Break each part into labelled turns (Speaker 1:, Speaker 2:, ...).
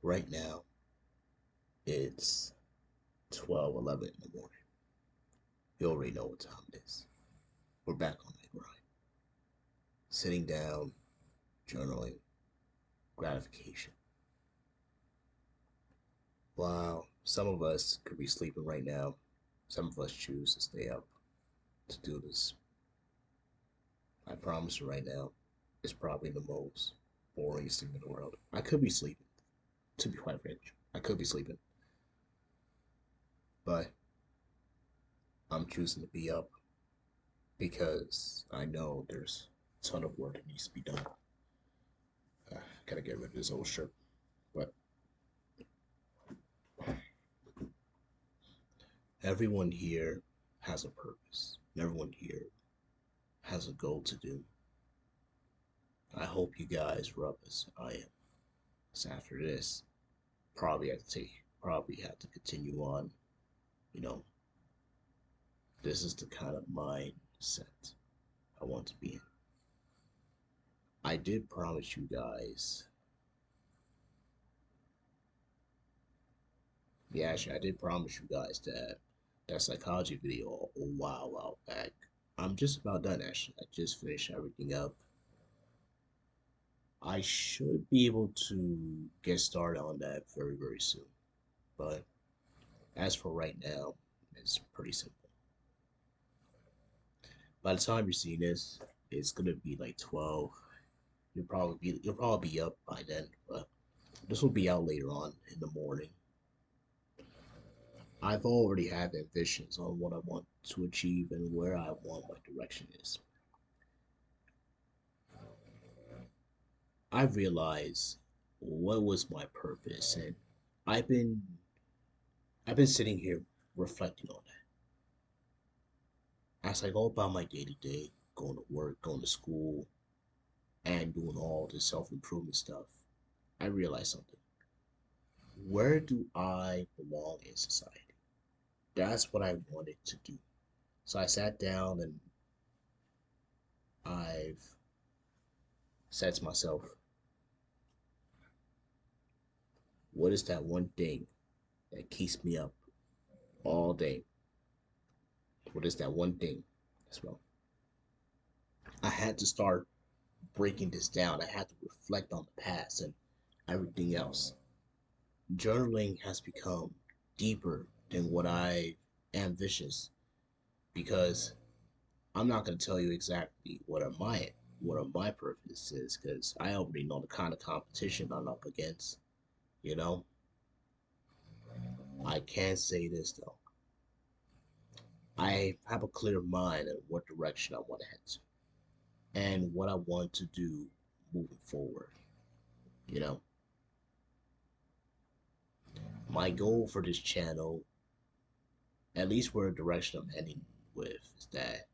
Speaker 1: Right now, it's 12:11 in the morning. You already know what time it is. We're back on that grind. Sitting down, journaling, gratification. While some of us could be sleeping right now, some of us choose to stay up to do this. I promise you right now, it's probably the most boring thing in the world. I could be sleeping, to be quite frank. I could be sleeping, but I'm choosing to be up because I know there's a ton of work that needs to be done. Gotta get rid of this old shirt. But everyone here has a purpose. Everyone here has a goal to do. I hope you guys are up as I am. So after this, probably have to continue on. You know, this is the kind of mindset I want to be in. I did promise you guys. Yeah, actually, I did promise you guys that psychology video a while back. I'm just about done actually. I just finished everything up. I should be able to get started on that very soon. But as for right now, it's pretty simple. By the time you're seeing this, it's gonna be like 12. You'll probably be up by then, but this will be out later on in the morning. I've already had ambitions on what I want to achieve and where I want my direction is. I realized what was my purpose, and I've been I've been sitting here reflecting on that. As I go about my day to day, going to work, going to school, and doing all the self improvement stuff, I realized something. Where do I belong in society? That's what I wanted to do. So I sat down and I've said to myself, what is that one thing that keeps me up all day? What is that one thing as well? I had to start breaking this down. I had to reflect on the past and everything else. Journaling has become deeper than what I ambitious because I'm not going to tell you exactly what are my purpose is because I already know the kind of competition I'm up against. You know, I can say this though. I have a clear mind of what direction I want to head to and what I want to do moving forward. You know, my goal for this channel, at least where the direction I'm heading with, is that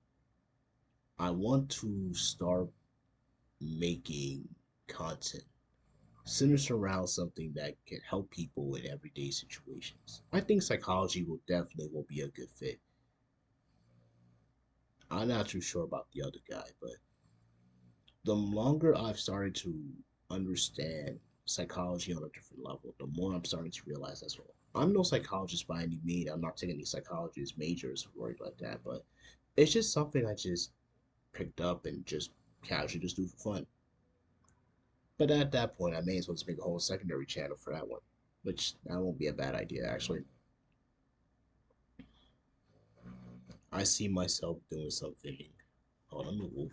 Speaker 1: I want to start making content centers around something that can help people in everyday situations. I think psychology will be a good fit. I'm not too sure about the other guy, but the longer I've started to understand psychology on a different level, the more I'm starting to realize as well. I'm no psychologist by any means. I'm not taking any psychologist majors or anything like that, but it's just something I just picked up and just casually just do for fun. But at that point, I may as well just make a whole secondary channel for that one, which that won't be a bad idea actually. I see myself doing something. Hold on, move.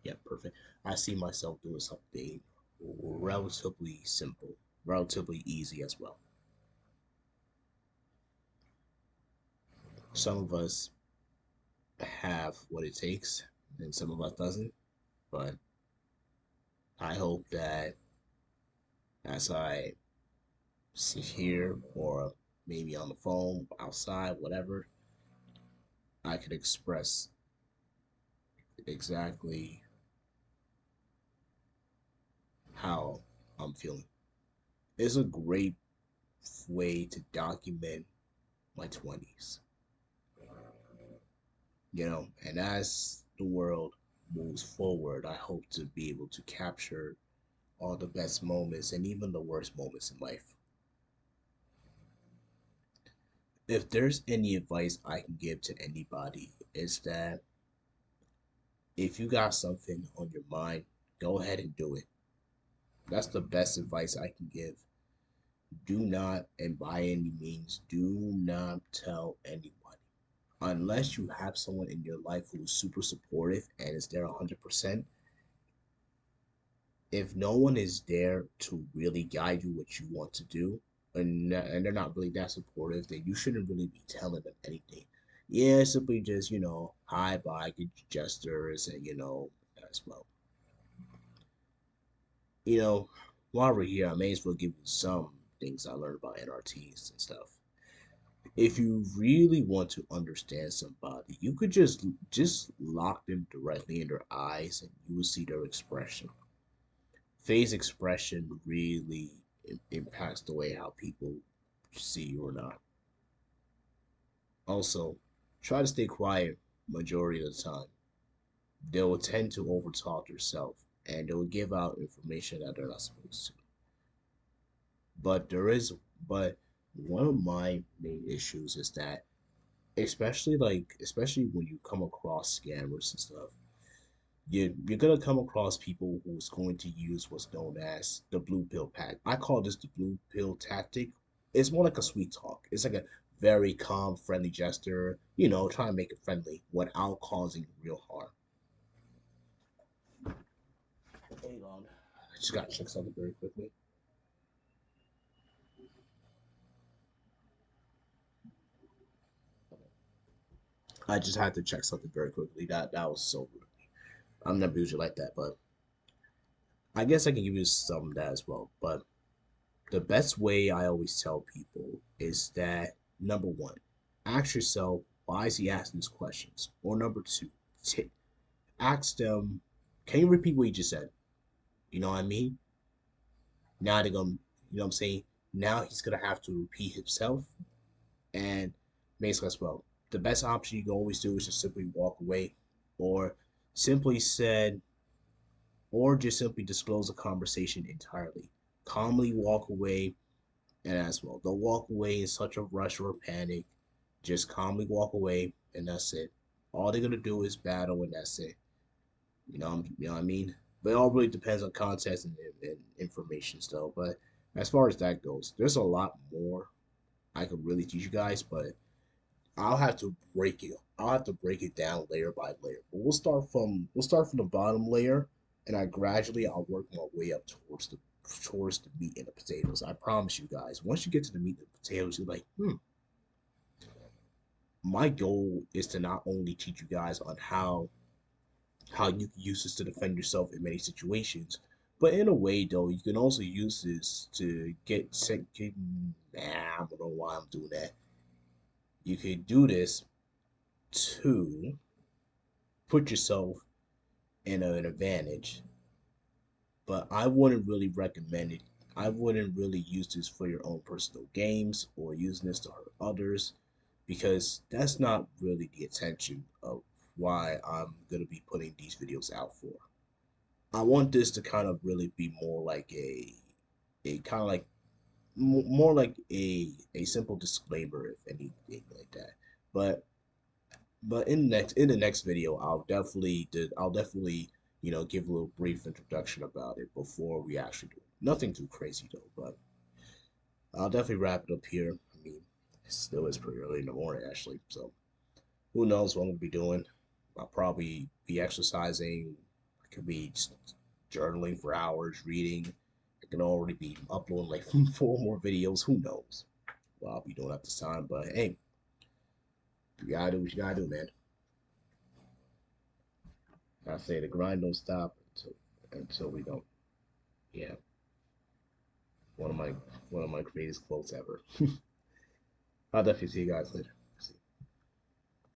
Speaker 1: Yeah, perfect. I see myself doing something relatively simple, relatively easy as well. Some of us have what it takes, and some of us doesn't. But I hope that as I sit here or maybe on the phone, outside, whatever, I could express exactly how I'm feeling. It's a great way to document my 20s, and as the world moves forward, I hope to be able to capture all the best moments and even the worst moments in life. If there's any advice I can give to anybody, is that if you got something on your mind, go ahead and do it. That's the best advice I can give. Do not, and by any means, do not tell anyone. Unless you have someone in your life who is super supportive and is there 100%. If no one is there to really guide you what you want to do, and they're not really that supportive, then you shouldn't really be telling them anything. Yeah, simply just, hi, bye, good gestures, and, as well. You know, while we're here, I may as well give you some things I learned about NRTs and stuff. If you really want to understand somebody, you could just lock them directly in their eyes and you will see their expression. Face expression really impacts the way how people see you or not. Also, try to stay quiet majority of the time. They will tend to overtalk yourself and they will give out information that they're not supposed to. But but one of my main issues is that especially when you come across scammers and stuff, you're gonna come across people who's going to use what's known as the blue pill pack. I call this the blue pill tactic. It's more like a sweet talk. It's like a very calm, friendly gesture, trying to make it friendly without causing real harm. Hang on. I just gotta check something very quickly. I just had to check something very quickly. That was so rude. I'm never usually like that, but I guess I can give you some of that as well. But the best way I always tell people is that number one, ask yourself, why is he asking these questions? Or number two, t- ask them, can you repeat what you just said? You know what I mean? Now they're gonna, what I'm saying? Now he's gonna have to repeat himself and basically as well. The best option you can always do is just simply walk away or simply said, or just simply disclose the conversation entirely. Calmly walk away and as well. Don't walk away in such a rush or a panic. Just calmly walk away, and that's it. All they're gonna do is battle, and that's it. You know what I mean. But it all really depends on context and information still. But as far as that goes, there's a lot more I could really teach you guys, but I'll have to break it. I'll have to break it down layer by layer. But we'll start from the bottom layer, and I'll work my way up towards the meat and the potatoes. I promise you guys. Once you get to the meat and the potatoes, you're like, my goal is to not only teach you guys on how you can use this to defend yourself in many situations, but in a way though, you can also use this to nah, I don't know why I'm doing that. You could do this to put yourself in an advantage, but I wouldn't really recommend it. I wouldn't really use this for your own personal games or using this to hurt others because that's not really the intention of why I'm going to be putting these videos out for. I want this to kind of really be more like a kind of like more like a simple disclaimer if anything like that. But in the next video, I'll definitely give a little brief introduction about it before we actually do it. Nothing too crazy though, but I'll definitely wrap it up here. I mean, it still is pretty early in the morning actually, so who knows what I'm gonna be doing. I'll probably be exercising. I could be just journaling for hours, reading. I can already be uploading like 4 more videos. Who knows what I'll be doing at this time? But hey, you gotta do what you gotta do, man. I say the grind don't stop until we don't. Yeah, one of my one of my greatest quotes ever. I'll definitely see you guys later.